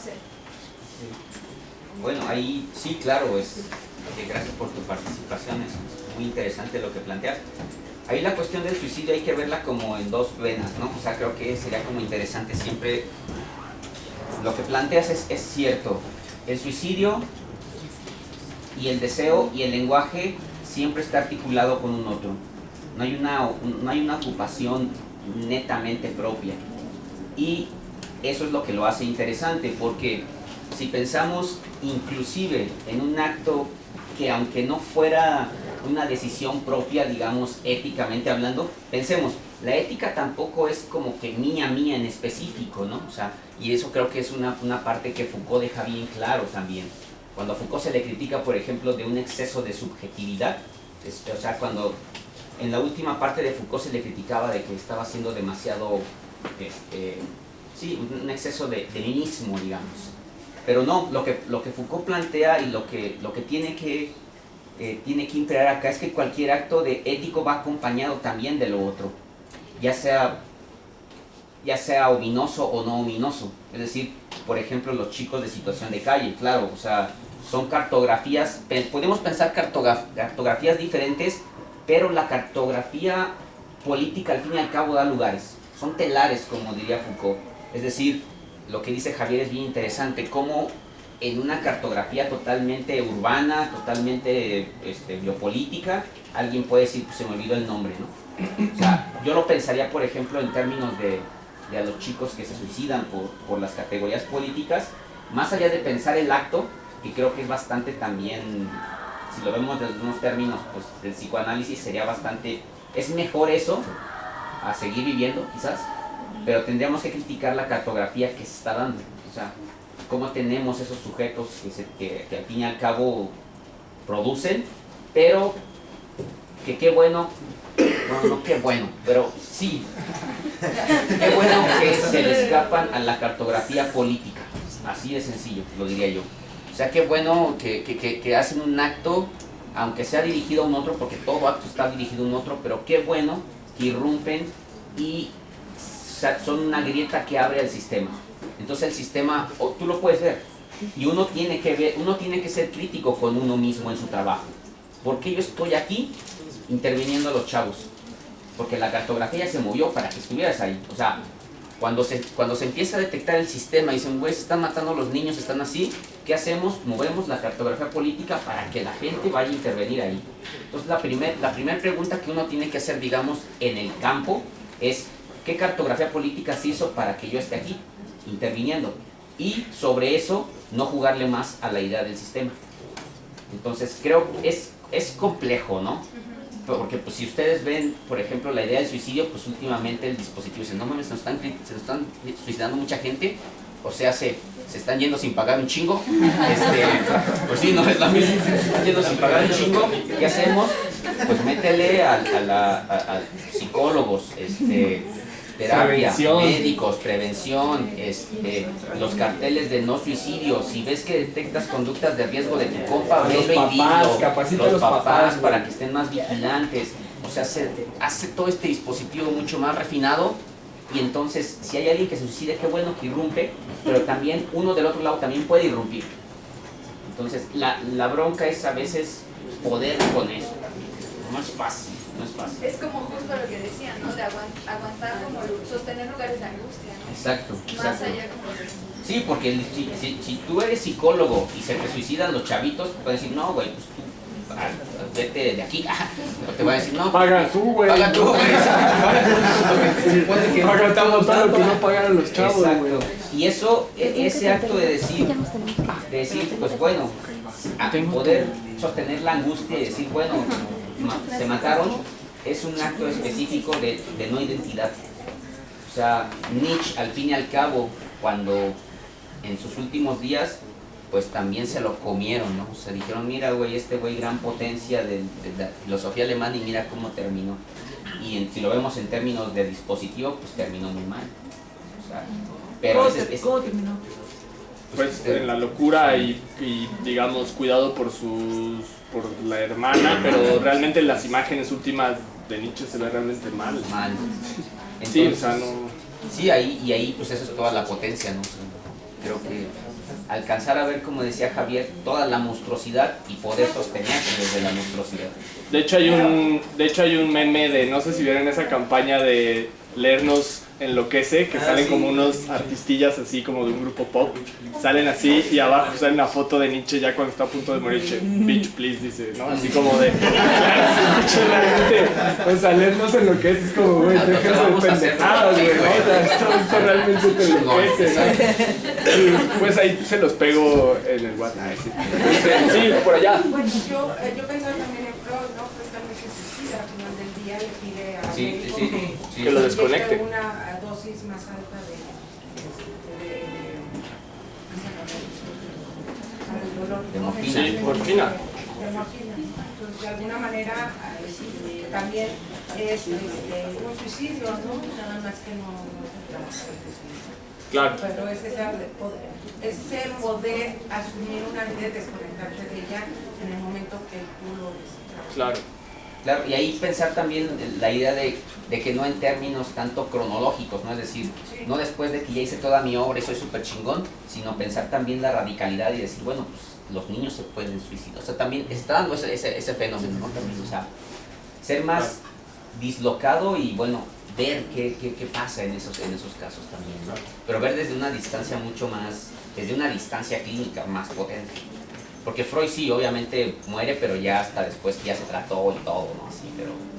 Sí. Bueno, ahí sí, claro, gracias por tu participación, es muy interesante lo que planteas. Ahí la cuestión del suicidio hay que verla como en dos venas, ¿no? O sea, creo que sería como interesante siempre, lo que planteas es cierto, el suicidio y el deseo y el lenguaje siempre está articulado con un otro, no hay una ocupación netamente propia, y eso es lo que lo hace interesante, porque si pensamos inclusive en un acto que aunque no fuera una decisión propia, digamos, éticamente hablando, pensemos, la ética tampoco es como que mía en específico, ¿no? O sea, y eso creo que es una parte que Foucault deja bien claro también. Cuando a Foucault se le critica, por ejemplo, de un exceso de subjetividad, o sea, cuando en la última parte de Foucault se le criticaba de que estaba haciendo demasiado, sí, un exceso de minismo, digamos. Pero no, lo que Foucault plantea y lo que tiene que imperar acá es que cualquier acto de ético va acompañado también de lo otro, ya sea ominoso o no ominoso. Es decir, por ejemplo, los chicos de situación de calle, claro, o sea, son cartografías, podemos pensar cartografías diferentes, pero la cartografía política al fin y al cabo da lugares, son telares, como diría Foucault. Es decir, lo que dice Javier es bien interesante, cómo en una cartografía totalmente urbana, totalmente biopolítica, alguien puede decir, pues se me olvidó el nombre, ¿no? O sea, yo lo pensaría, por ejemplo, en términos de a los chicos que se suicidan por las categorías políticas, más allá de pensar el acto, que creo que es bastante también, si lo vemos desde unos términos pues, del psicoanálisis, sería bastante, es mejor eso a seguir viviendo quizás, pero tendríamos que criticar la cartografía que se está dando, o sea, cómo tenemos esos sujetos que al fin y al cabo producen, pero que qué bueno, no qué bueno, pero sí, qué bueno que se le escapan a la cartografía política, así de sencillo, lo diría yo. O sea, qué bueno que hacen un acto, aunque sea dirigido a un otro, porque todo acto está dirigido a un otro, pero qué bueno que irrumpen y son una grieta que abre el sistema. Entonces el sistema, tú lo puedes ver, y uno tiene que ser crítico con uno mismo en su trabajo. ¿Por qué yo estoy aquí interviniendo a los chavos? Porque la cartografía ya se movió para que estuvieras ahí. O sea, cuando se empieza a detectar el sistema y dicen, güey, se están matando los niños, están así, ¿qué hacemos? Movemos la cartografía política para que la gente vaya a intervenir ahí. Entonces la primera pregunta que uno tiene que hacer, digamos, en el campo es, ¿qué cartografía política se hizo para que yo esté aquí, interviniendo? Y sobre eso, no jugarle más a la idea del sistema. Entonces creo que es complejo, ¿no? Porque pues, si ustedes ven, por ejemplo, la idea del suicidio, pues últimamente el dispositivo dice, no mames, se nos están suicidando mucha gente, o sea, se están yendo sin pagar un chingo, pues sí, no es la misma, se están yendo sin pagar un chingo, ¿qué hacemos? Pues métele a psicólogos, terapia, médicos, prevención, los carteles de no suicidio. Si ves que detectas conductas de riesgo de tu compa, velo y dilo. Capacita a los papás para que estén más vigilantes. O sea, hace todo este dispositivo mucho más refinado. Y entonces, si hay alguien que se suicide, qué bueno que irrumpe, pero también uno del otro lado también puede irrumpir. Entonces, la bronca es a veces poder con eso. No es fácil. No es fácil. Es como justo lo que decía, ¿no? De aguantar, como sostener lugares de angustia, ¿no? Exacto. Más allá como de... Sí, porque si tú eres psicólogo y se te suicidan los chavitos, te pueden decir, no, güey, pues tú vete de aquí. O te voy a decir, no, paga tú, güey. Paga tú, güey. Paga todo lo que no pagaron los chavos, güey. Exacto. Y eso, ese acto de decir, pues bueno, a poder sostener la angustia y decir, bueno, se mataron, es un acto específico de no identidad. O sea, Nietzsche, al fin y al cabo, cuando en sus últimos días, pues también se lo comieron, ¿no? O sea, dijeron, mira, güey, gran potencia de la filosofía alemana y mira cómo terminó. Y si lo vemos en términos de dispositivo, pues terminó muy mal. O sea, pero ¿Cómo terminó? Pues en la locura y digamos, cuidado por la hermana, pero realmente las imágenes últimas de Nietzsche se ve realmente mal. Entonces, sí, o sea, no... Sí, ahí pues eso es toda la potencia, ¿no? O sea, creo que alcanzar a ver, como decía Javier, toda la monstruosidad y poder sostenerse desde la monstruosidad. De hecho hay un meme de, no sé si vieron esa campaña de Leernos Enloquece, que salen como unos artistillas así como de un grupo pop, salen así y abajo sale una foto de Nietzsche ya cuando está a punto de morir, bitch please, dice, ¿no? Así como de, o sea, Leernos Enloquece es como, güey, déjense de pendejadas, güey, ¿no? O sea, esto realmente te enloquece, ¿no? Y pues ahí se los pego en el WhatsApp, sí, por allá. Bueno, yo pensaba también en Freud, ¿no? Freud también se suicida, al final del día le pide a médico que lo desconecte. una dosis más alta de dolor. De morfina. Sí, morfina. De morfina. Entonces, de alguna manera, también es un suicidio, ¿no? Nada más que no se trabaja el suicidio. Claro. Pero es ese poder asumir una vida y desconectarte de ella en el momento que tú lo decidas. Claro. Claro, y ahí pensar también la idea de que no en términos tanto cronológicos, ¿no? Es decir, no después de que ya hice toda mi obra y soy súper chingón, sino pensar también la radicalidad y decir, bueno, pues los niños se pueden suicidar. O sea, también está dando ese fenómeno, ¿no? También, o sea, ser más dislocado y, bueno, ver qué pasa en esos casos también, ¿no? Pero ver desde una distancia mucho más, desde una distancia clínica más potente. Porque Freud sí, obviamente muere, pero ya hasta después que ya se trató y todo, ¿no? Así,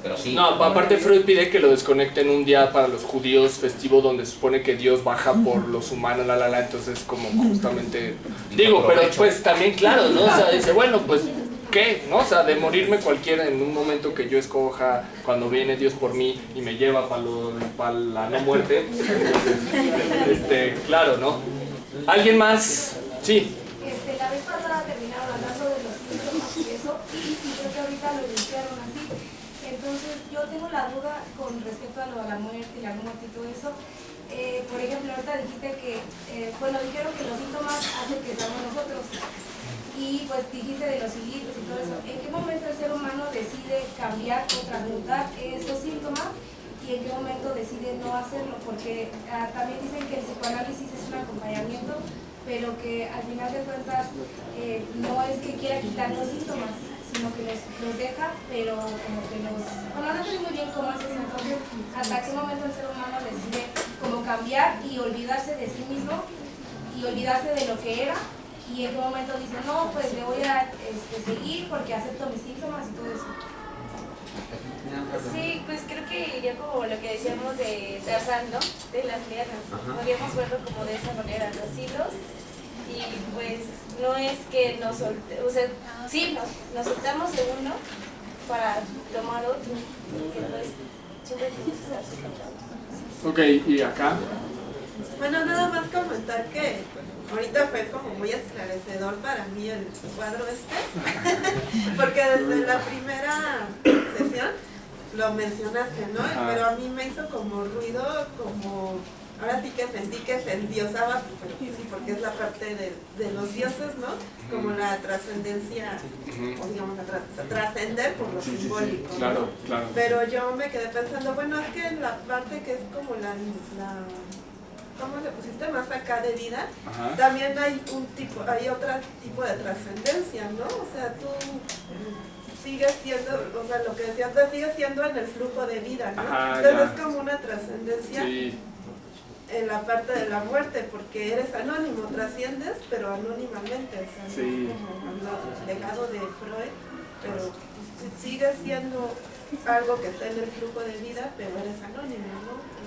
pero sí. No, aparte Freud pide que lo desconecten un día para los judíos festivo donde se supone que Dios baja por los humanos, entonces como justamente... Digo, pero pues también claro, ¿no? O sea, dice, bueno, pues, ¿qué? ¿No? O sea, de morirme cualquiera en un momento que yo escoja, cuando viene Dios por mí y me lleva para la no muerte, pues, entonces, claro, ¿no? ¿Alguien más? Sí. La vez pasada terminaron hablando de los síntomas y eso, y creo que ahorita lo iniciaron así. Entonces yo tengo la duda con respecto a lo de la muerte y la no muerte y todo eso. Por ejemplo, ahorita dijiste que, dijeron que los síntomas hacen que seamos nosotros. Y pues dijiste de los hilitos y todo eso. ¿En qué momento el ser humano decide cambiar o transmutar esos síntomas? ¿Y en qué momento decide no hacerlo? Porque también dicen que el psicoanálisis es un acompañamiento, pero que al final de cuentas no es que quiera quitar los síntomas, sino que los deja, pero como que no sé muy bien cómo es eso. Entonces, ¿hasta qué momento el ser humano decide como cambiar y olvidarse de sí mismo y olvidarse de lo que era? Y en qué momento dice, no, pues le voy a seguir porque acepto mis síntomas y todo eso. Sí, pues creo que iría como lo que decíamos de Tarzán, ¿no? De las lianas. Podríamos verlo como de esa manera, los hilos. Y pues no es que nos soltemos, o sea, sí, nos soltamos de uno para tomar otro. Que pues siempre tenemos que estar soltados. Ok, ¿y acá? Bueno, nada más comentar que ahorita fue como muy esclarecedor para mí el cuadro porque desde la primera sesión lo mencionaste, ¿no? Pero a mí me hizo como ruido, como ahora sí que sentí que se endiosaba, pero sí, porque es la parte de los dioses, ¿no? Como la trascendencia, o digamos, trascender por lo simbólico. Sí, claro, ¿no? claro. Pero yo me quedé pensando, bueno, es que en la parte que es como la ¿cómo le pusiste? Más acá de vida, también hay otro tipo de trascendencia, ¿no? O sea, tú sigues siendo, o sea, lo que decías, tú sigues siendo en el flujo de vida, ¿no? Entonces es como una trascendencia en la parte de la muerte, porque eres anónimo, trasciendes, pero anónimamente, o sea, no como el legado de Freud, pero sigues siendo algo que está en el flujo de vida, pero eres anónimo, ¿no?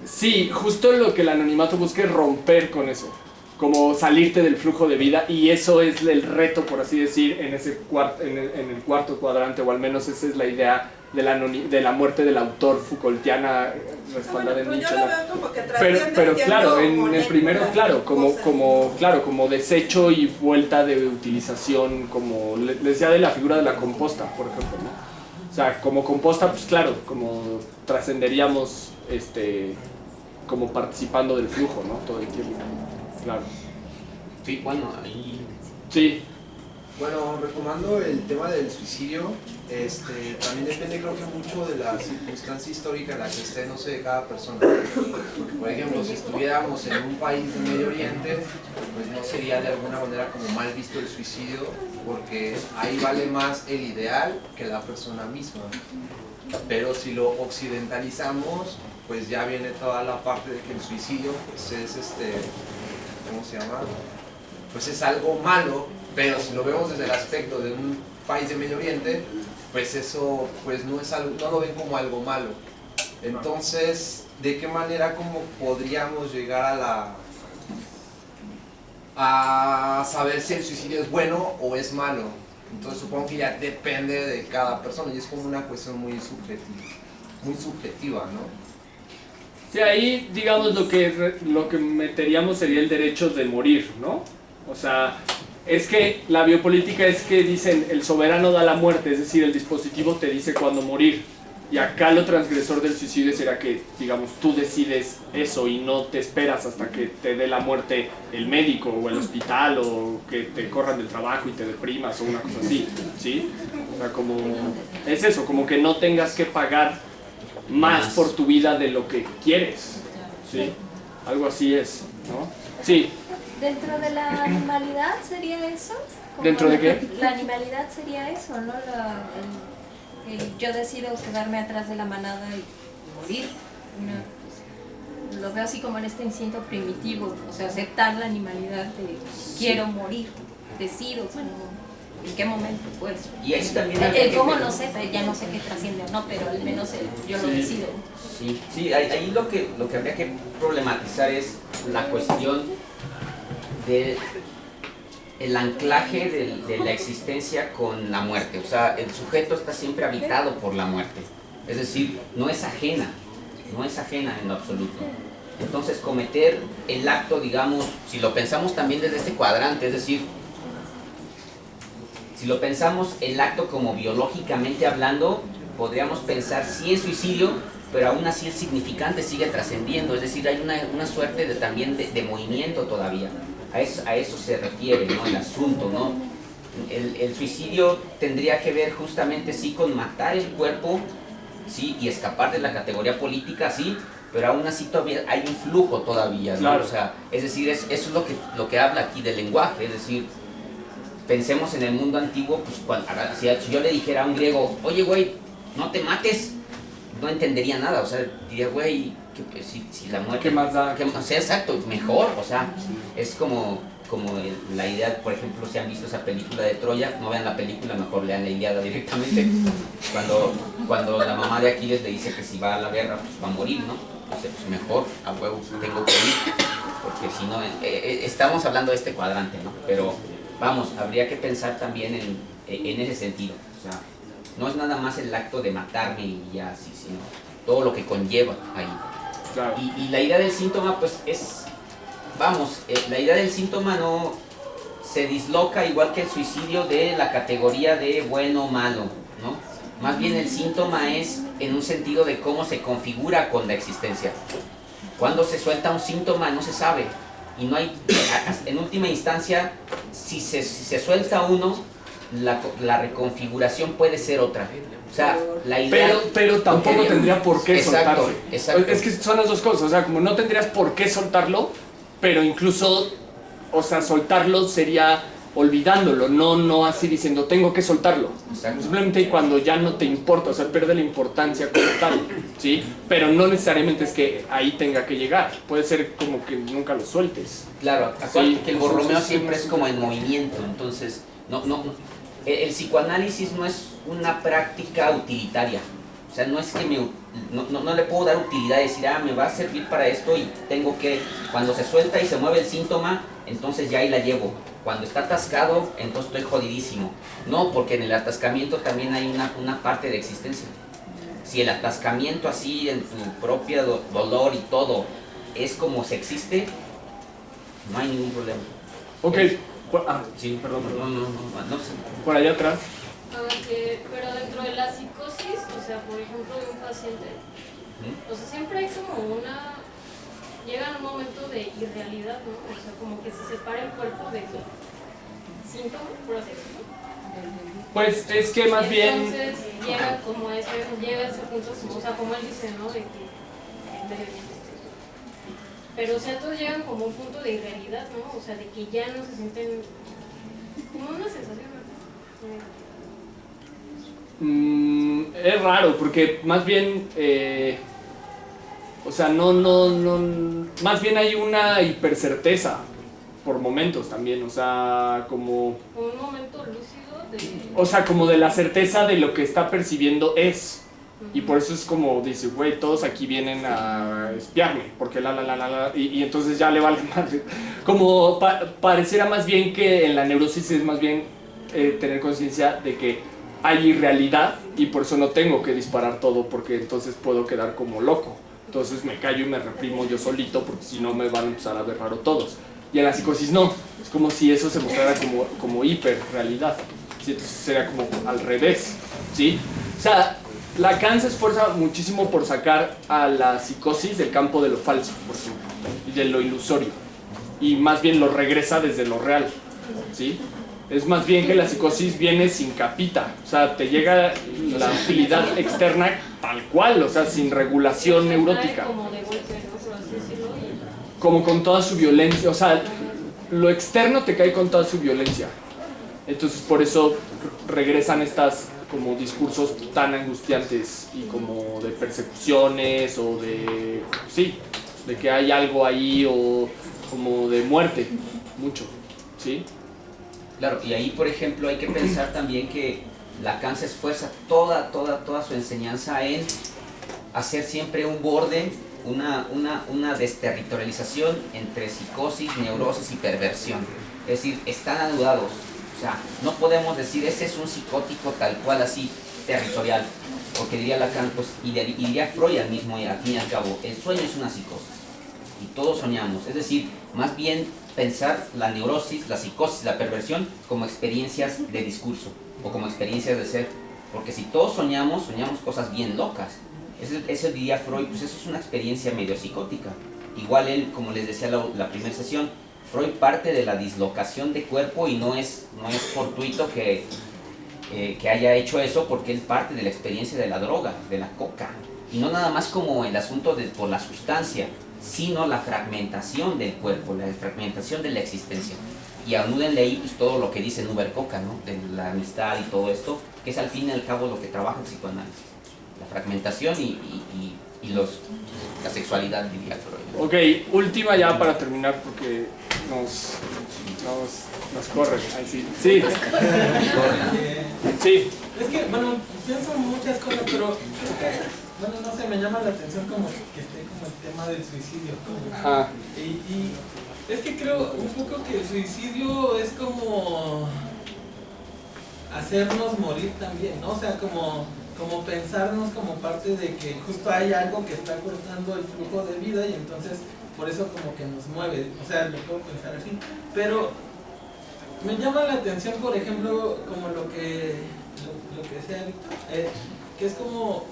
Sí, justo lo que el anonimato busca es romper con eso, como salirte del flujo de vida, y eso es el reto, por así decir, en el cuarto cuadrante, o al menos esa es la idea de la muerte del autor Foucaultiana respaldada en Nietzsche. Yo lo veo como que trasciende, pero claro, en el primero, claro, cosas. como desecho y vuelta de utilización, como les decía de la figura de la composta, por ejemplo, ¿no? O sea, como composta, pues claro, como trascenderíamos como participando del flujo, ¿no? Todo el tiempo, claro. Sí, bueno, ahí... Sí. Bueno, retomando el tema del suicidio, también depende, creo que mucho de la circunstancia histórica en la que esté, no sé, de cada persona. Porque, por ejemplo, si estuviéramos en un país de Medio Oriente, pues no sería de alguna manera como mal visto el suicidio, porque ahí vale más el ideal que la persona misma. Pero si lo occidentalizamos, pues ya viene toda la parte de que el suicidio pues es ¿cómo se llama? Pues es algo malo, pero si lo vemos desde el aspecto de un país de Medio Oriente, pues eso pues no es algo, no lo ven como algo malo. Entonces, ¿de qué manera como podríamos llegar a saber si el suicidio es bueno o es malo? Entonces supongo que ya depende de cada persona y es como una cuestión muy subjetiva, ¿no? Sí, ahí digamos lo que meteríamos sería el derecho de morir, ¿no? O sea, es que la biopolítica es que dicen el soberano da la muerte, es decir, el dispositivo te dice cuándo morir. Y acá lo transgresor del suicidio será que, digamos, tú decides eso y no te esperas hasta que te dé la muerte el médico o el hospital o que te corran del trabajo y te deprimas o una cosa así, ¿sí? O sea, como es eso, como que no tengas que pagar más por tu vida de lo que quieres, ¿sí? Algo así es, ¿no? Sí. ¿Dentro de la animalidad sería eso? ¿Dentro de qué? La animalidad sería eso, ¿no? Yo decido quedarme atrás de la manada y morir. Lo veo así como en este instinto primitivo, o sea, aceptar la animalidad de quiero morir, decido en qué momento, pues. Y eso también el cómo no sé, ya no sé qué trasciende o no, pero al menos yo lo decido. Sí, ahí lo que habría que problematizar es la cuestión de el anclaje de la existencia con la muerte. O sea, el sujeto está siempre habitado por la muerte. Es decir, no es ajena en lo absoluto. Entonces, cometer el acto, digamos, si lo pensamos también desde este cuadrante, es decir, si lo pensamos el acto como biológicamente hablando, podríamos pensar sí en suicidio, pero aún así el significante sigue trascendiendo, es decir, hay una suerte también de movimiento todavía. A eso se refiere, ¿no? El asunto, ¿no? El suicidio tendría que ver justamente sí con matar el cuerpo, sí, y escapar de la categoría política, sí, pero aún así todavía hay un flujo todavía, ¿no? Claro. O sea, es decir, eso es lo que habla aquí del lenguaje, es decir, pensemos en el mundo antiguo, pues si yo le dijera a un griego, oye güey, no te mates, no entendería nada, o sea, diría, güey, si la muerte... ¿Qué más da? O sea, exacto, mejor, o sea, es como la idea, por ejemplo, si han visto esa película de Troya, no vean la película, mejor lean la Ilíada directamente, cuando la mamá de Aquiles le dice que si va a la guerra, pues va a morir, ¿no? O sea, pues mejor, a huevo, tengo que ir, porque si no, estamos hablando de este cuadrante, ¿no? Pero, vamos, habría que pensar también en ese sentido, o sea, no es nada más el acto de matarme y ya así, sino todo lo que conlleva ahí. Claro. Y la idea del síntoma, pues es, vamos, la idea del síntoma no se disloca igual que el suicidio de la categoría de bueno o malo, ¿no? Más bien el síntoma es en un sentido de cómo se configura con la existencia. Cuando se suelta un síntoma no se sabe, y no hay, en última instancia, si se suelta uno, la reconfiguración puede ser otra. O sea, la idea... Pero tampoco tendría por qué soltarlo. Exacto. Es que son las dos cosas, o sea, como no tendrías por qué soltarlo, pero incluso, o sea, soltarlo sería olvidándolo, no así diciendo tengo que soltarlo. Exacto. Simplemente cuando ya no te importa, o sea, pierde la importancia como tal, ¿sí? Pero no necesariamente es que ahí tenga que llegar, puede ser como que nunca lo sueltes. Claro, acuérdate que el borromeo siempre es como en movimiento, entonces, el psicoanálisis no es una práctica utilitaria, o sea, no es que no le puedo dar utilidad y decir, me va a servir para esto y tengo que, cuando se suelta y se mueve el síntoma, entonces ya ahí la llevo. Cuando está atascado, entonces estoy jodidísimo. No, porque en el atascamiento también hay una parte de existencia. Si el atascamiento así, en tu propio dolor y todo, es como se existe, no hay ningún problema. Ok, sí, perdón. No sé. Por allá atrás. Pero dentro de la psicosis, o sea, por ejemplo, de un paciente, o sea, siempre hay como llega un momento de irrealidad, ¿no? O sea, como que se separa el cuerpo del síntoma, por así decirlo. Pues es que más bien... Entonces llega como a ese punto, o sea, como él dice, ¿no? De que el medio ambiente esté. Pero, o sea, todos llegan como a un punto de irrealidad, ¿no? O sea, de que ya no se sienten como una sensación, ¿no? Es raro, porque más bien... o sea, más bien hay una hipercerteza por momentos también, o sea, como... Un momento lúcido de... O sea, como de la certeza de lo que está percibiendo es. Y por eso es como dice, güey, todos aquí vienen a espiarme, porque y entonces ya le vale madre. Como pareciera más bien que en la neurosis es más bien tener conciencia de que hay irrealidad y por eso no tengo que disparar todo, porque entonces puedo quedar como loco. Entonces me callo y me reprimo yo solito, porque si no me van a empezar a ver raro todos. Y en la psicosis no, es como si eso se mostrara como hiperrealidad. ¿Sí? Entonces sería como al revés, ¿sí? O sea, Lacan se esfuerza muchísimo por sacar a la psicosis del campo de lo falso, por ejemplo, y de lo ilusorio. Y más bien lo regresa desde lo real, ¿sí? Es más bien que la psicosis viene sin capita, o sea, te llega la hostilidad externa tal cual, o sea, sin regulación neurótica. Como con toda su violencia, o sea, lo externo te cae con toda su violencia. Entonces por eso regresan estas como discursos tan angustiantes y como de persecuciones o de, sí, de que hay algo ahí o como de muerte, mucho, ¿sí? Claro, y ahí por ejemplo hay que pensar también que Lacan se esfuerza toda su enseñanza en hacer siempre un borde, una desterritorialización entre psicosis, neurosis y perversión. Es decir, están anudados. O sea, no podemos decir ese es un psicótico tal cual así, territorial. Porque diría Lacan, pues, y diría Freud al mismo, y al fin y al cabo, el sueño es una psicosis. Y todos soñamos. Es decir, más bien pensar la neurosis, la psicosis, la perversión como experiencias de discurso o como experiencias de ser. Porque si todos soñamos cosas bien locas. Eso diría Freud, pues eso es una experiencia medio psicótica. Igual él, como les decía la primera sesión, Freud parte de la dislocación de cuerpo y no es fortuito que haya hecho eso, porque él parte de la experiencia de la droga, de la coca. Y no nada más como el asunto por la sustancia, sino la fragmentación del cuerpo, la fragmentación de la existencia. Y anúdenle ahí pues, todo lo que dice Nuber Coca, ¿no? De la amistad y todo esto, que es al fin y al cabo lo que trabaja el psicoanálisis. La fragmentación y la sexualidad, diría Freud. Ok, última ya para terminar porque nos corren. Ahí sí. Sí. Sí. Es que, bueno, pienso muchas cosas, pero bueno, no sé, me llama la atención como que esté como el tema del suicidio. Ajá. Y es que creo un poco que el suicidio es como hacernos morir también, ¿no? O sea, como pensarnos como parte de que justo hay algo que está cortando el flujo de vida y entonces por eso como que nos mueve, o sea, lo puedo pensar así, pero me llama la atención, por ejemplo, como lo que decía Víctor, que es como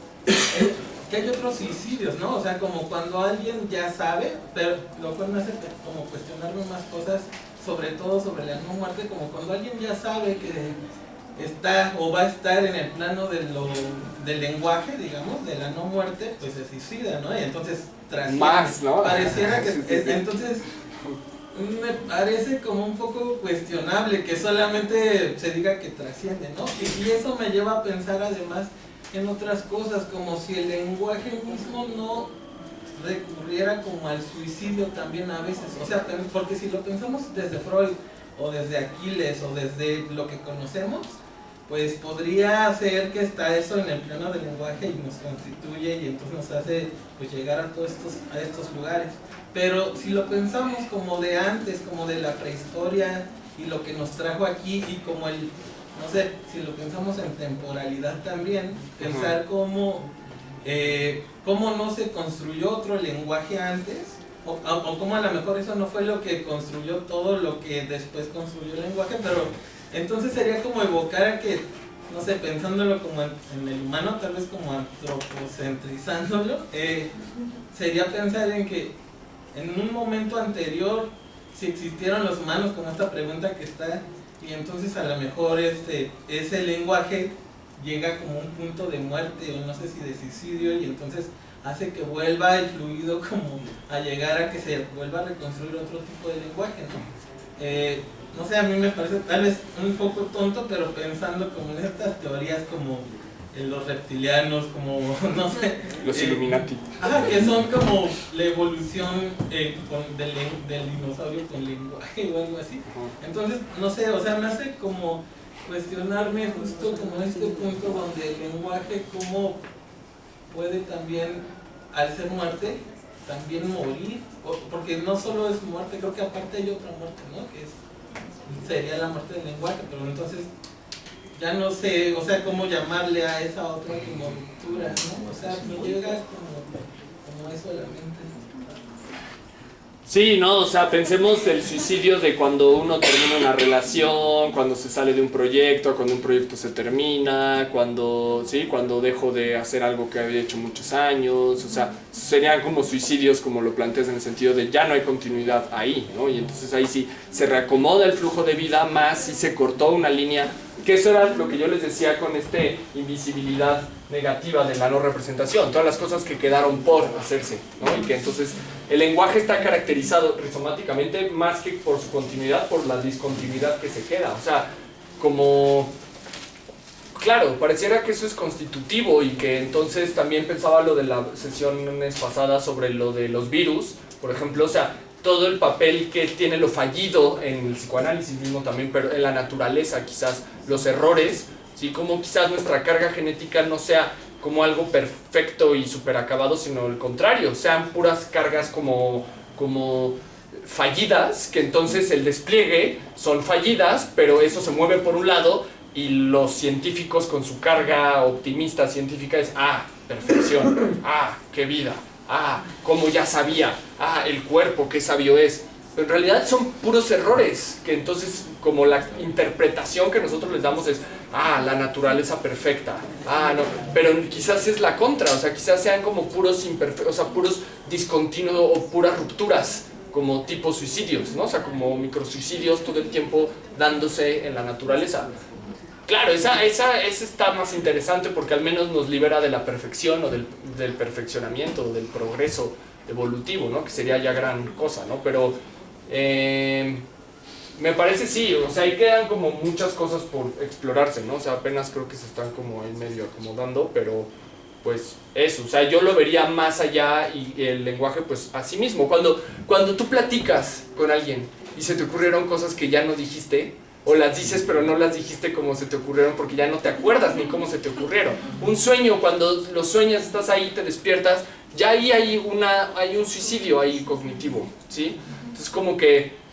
que hay otros suicidios, ¿no? O sea, como cuando alguien ya sabe, pero lo cual me hace como cuestionarme más cosas, sobre todo sobre la no muerte, como cuando alguien ya sabe que está o va a estar en el plano del lenguaje, digamos, de la no muerte, pues se suicida, ¿no? Y entonces más, ¿no? Pareciera que entonces me parece como un poco cuestionable que solamente se diga que trasciende, ¿no? Y eso me lleva a pensar además en otras cosas, como si el lenguaje mismo no recurriera como al suicidio también a veces, o sea, porque si lo pensamos desde Freud o desde Aquiles o desde lo que conocemos, pues podría ser que está eso en el plano del lenguaje y nos constituye y entonces nos hace pues llegar a todos estos lugares. Pero si lo pensamos como de antes, como de la prehistoria y lo que nos trajo aquí y como no sé, si lo pensamos en temporalidad también, pensar cómo no se construyó otro lenguaje antes, o cómo a lo mejor eso no fue lo que construyó todo lo que después construyó el lenguaje, pero entonces sería como evocar a que, no sé, pensándolo como en el humano, tal vez como antropocentrizándolo, sería pensar en que en un momento anterior, si existieron los humanos, como esta pregunta que está y entonces a lo mejor ese lenguaje llega como un punto de muerte, o no sé si de suicidio, y entonces hace que vuelva el fluido como a llegar a que se vuelva a reconstruir otro tipo de lenguaje, ¿no? No sé, a mí me parece tal vez un poco tonto, pero pensando como en estas teorías como los reptilianos, como, no sé... Los Illuminati. Que son como la evolución del dinosaurio con lenguaje o algo así. Entonces, no sé, o sea, me hace como cuestionarme justo como este punto donde el lenguaje cómo puede también, al ser muerte, también morir, porque no solo es muerte, creo que aparte hay otra muerte, ¿no? Que sería la muerte del lenguaje, pero entonces ya no sé, o sea, cómo llamarle a esa otra como ruptura, ¿no? O sea, me llega como eso a la mente. Sí, no, o sea, pensemos del suicidio de cuando uno termina una relación, cuando se sale de un proyecto, cuando un proyecto se termina, cuando dejo de hacer algo que había hecho muchos años, o sea, serían como suicidios como lo planteas en el sentido de ya no hay continuidad ahí, ¿no? Y entonces ahí sí se reacomoda el flujo de vida más y se cortó una línea, que eso era lo que yo les decía con invisibilidad negativa de la no representación, todas las cosas que quedaron por hacerse, ¿no? Y que entonces el lenguaje está caracterizado rizomáticamente más que por su continuidad, por la discontinuidad que se queda, o sea, como... Claro, pareciera que eso es constitutivo y que entonces también pensaba lo de las sesiones pasadas sobre lo de los virus, por ejemplo, o sea, todo el papel que tiene lo fallido en el psicoanálisis mismo también, pero en la naturaleza quizás los errores, ¿sí? Como quizás nuestra carga genética no sea como algo perfecto y súper acabado, sino el contrario, sean puras cargas como fallidas, que entonces el despliegue son fallidas, pero eso se mueve por un lado y los científicos con su carga optimista científica es, perfección, qué vida, como ya sabía, el cuerpo, qué sabio es. Pero en realidad son puros errores, que entonces como la interpretación que nosotros les damos es, la naturaleza perfecta, no, pero quizás es la contra, o sea, quizás sean como puros imperfectos, o sea, puros discontinuos o puras rupturas, como tipo suicidios, ¿no? O sea, como microsuicidios todo el tiempo dándose en la naturaleza. Claro, esa está más interesante porque al menos nos libera de la perfección o del perfeccionamiento, del progreso evolutivo, ¿no? Que sería ya gran cosa, ¿no? Pero me parece sí, o sea, ahí quedan como muchas cosas por explorarse, ¿no? O sea, apenas creo que se están como en medio acomodando, pero pues eso, o sea, yo lo vería más allá y el lenguaje pues así mismo. Cuando tú platicas con alguien y se te ocurrieron cosas que ya no dijiste, o las dices pero no las dijiste como se te ocurrieron porque ya no te acuerdas ni cómo se te ocurrieron. Un sueño, cuando lo sueñas, estás ahí, te despiertas, ya ahí hay un suicidio ahí cognitivo, ¿sí? Entonces como que,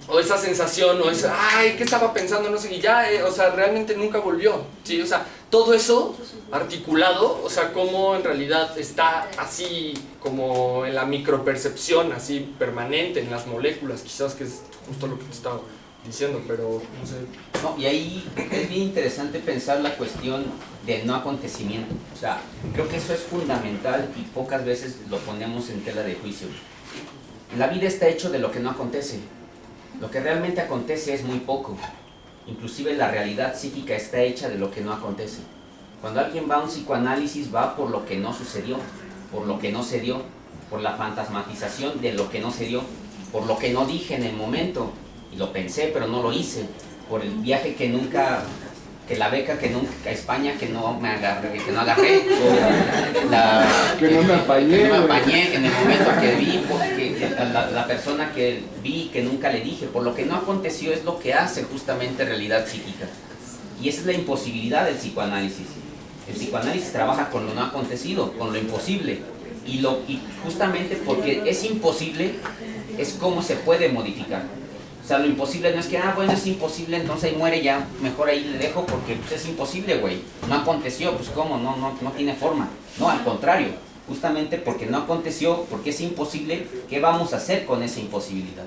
o esa sensación, o esa, ¿qué estaba pensando? No sé, y ya, o sea, realmente nunca volvió, ¿sí? O sea, todo eso articulado, o sea, como en realidad está así como en la micropercepción, así permanente en las moléculas, quizás que es justo lo que te estaba diciendo, pero no sé. No, y ahí es bien interesante pensar la cuestión del no acontecimiento. O sea, creo que eso es fundamental y pocas veces lo ponemos en tela de juicio. La vida está hecho de lo que no acontece. Lo que realmente acontece es muy poco. Inclusive la realidad psíquica está hecha de lo que no acontece. Cuando alguien va a un psicoanálisis va por lo que no sucedió, por lo que no se dio, por la fantasmatización de lo que no se dio, por lo que no dije en el momento. Y lo pensé, pero no lo hice, por el viaje que la beca que nunca, a España que no agarré, que no me apañé en el momento que vi, porque la persona que vi que nunca le dije, por lo que no aconteció es lo que hace justamente realidad psíquica. Y esa es la imposibilidad del psicoanálisis. El psicoanálisis trabaja con lo no acontecido, con lo imposible. Y justamente porque es imposible, es como se puede modificar. O sea, lo imposible no es que, bueno, es imposible, entonces ahí muere ya, mejor ahí le dejo porque pues, es imposible, güey. No aconteció, pues ¿cómo? No tiene forma. No, al contrario, justamente porque no aconteció, porque es imposible, ¿qué vamos a hacer con esa imposibilidad?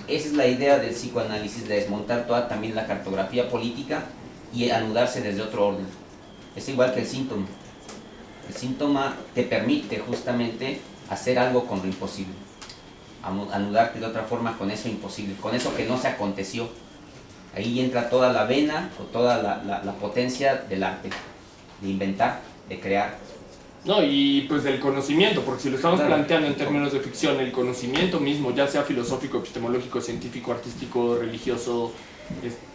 Esa es la idea del psicoanálisis, de desmontar toda también la cartografía política y anudarse desde otro orden. Es igual que el síntoma. El síntoma te permite justamente hacer algo con lo imposible. Anudarte de otra forma con eso imposible, con eso que no se aconteció. Ahí entra toda la vena o toda la potencia del arte, de inventar, de crear. No, y pues del conocimiento, porque si lo estamos Claro. planteando en términos de ficción, el conocimiento mismo, ya sea filosófico, epistemológico, científico, artístico, religioso,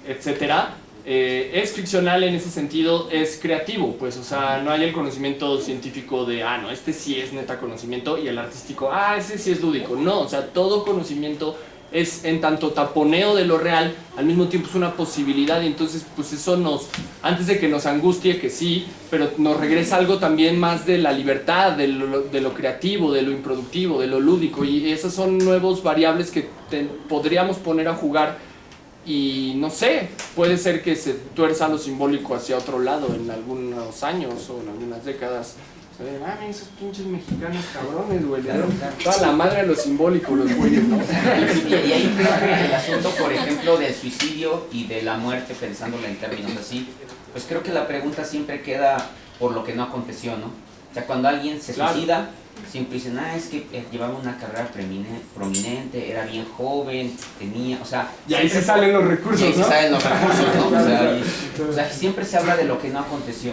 etcétera, es ficcional en ese sentido, es creativo, pues, o sea, no hay el conocimiento científico de, no, este sí es neta conocimiento, y el artístico, ese sí es lúdico. No, o sea, todo conocimiento es en tanto taponeo de lo real, al mismo tiempo es una posibilidad, y entonces pues eso antes de que nos angustie, que sí, pero nos regresa algo también más de la libertad, de lo creativo, de lo improductivo, de lo lúdico, y esas son nuevos variables que podríamos poner a jugar, y no sé, puede ser que se tuerza lo simbólico hacia otro lado en algunos años o en algunas décadas. Esos pinches mexicanos cabrones, güey. Claro. Toda la madre de lo simbólico, los güeyes, ¿no? Y ahí creo que el asunto, por ejemplo, del suicidio y de la muerte, pensándolo en términos así, pues creo que la pregunta siempre queda por lo que no aconteció, ¿no? O sea, cuando alguien se suicida, siempre dicen, es que llevaba una carrera prominente, era bien joven, tenía, o sea... Y ahí se salen los recursos, y ahí ¿no? se salen los recursos, ¿no? O sea, siempre se habla de lo que no aconteció,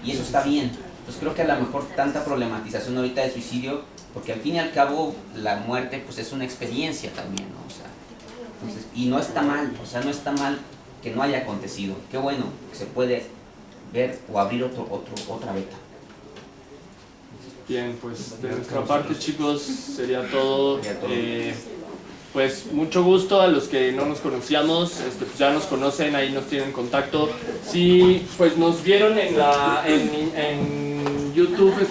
y eso está bien. Pues creo que a lo mejor tanta problematización ahorita del suicidio, porque al fin y al cabo la muerte pues es una experiencia también, ¿no? O sea, entonces, y no está mal, o sea, no está mal que no haya acontecido. Qué bueno que se puede ver o abrir otra beta. Bien, pues de nuestra parte, chicos, sería todo. Pues mucho gusto a los que no nos conocíamos, pues ya nos conocen, ahí nos tienen contacto. Si pues nos vieron en YouTube, en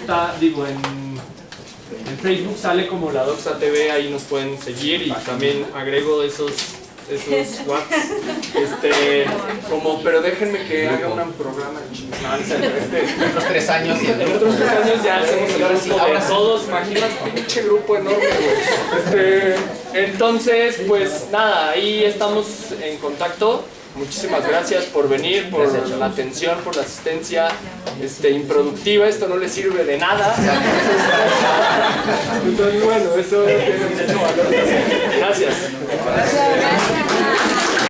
Facebook sale como La Doxa TV, ahí nos pueden seguir, y también agrego esos whats, pero déjenme que haga un programa de chingada. Otros 3 años y en otros 3 años ya hacemos el grupo de todos, imagínate, pinche grupo enorme, güey. Entonces, pues nada, ahí estamos en contacto. Muchísimas gracias por venir, por la atención, por la asistencia improductiva. Esto no le sirve de nada. Entonces, bueno, eso tiene mucho valor. Gracias. Gracias.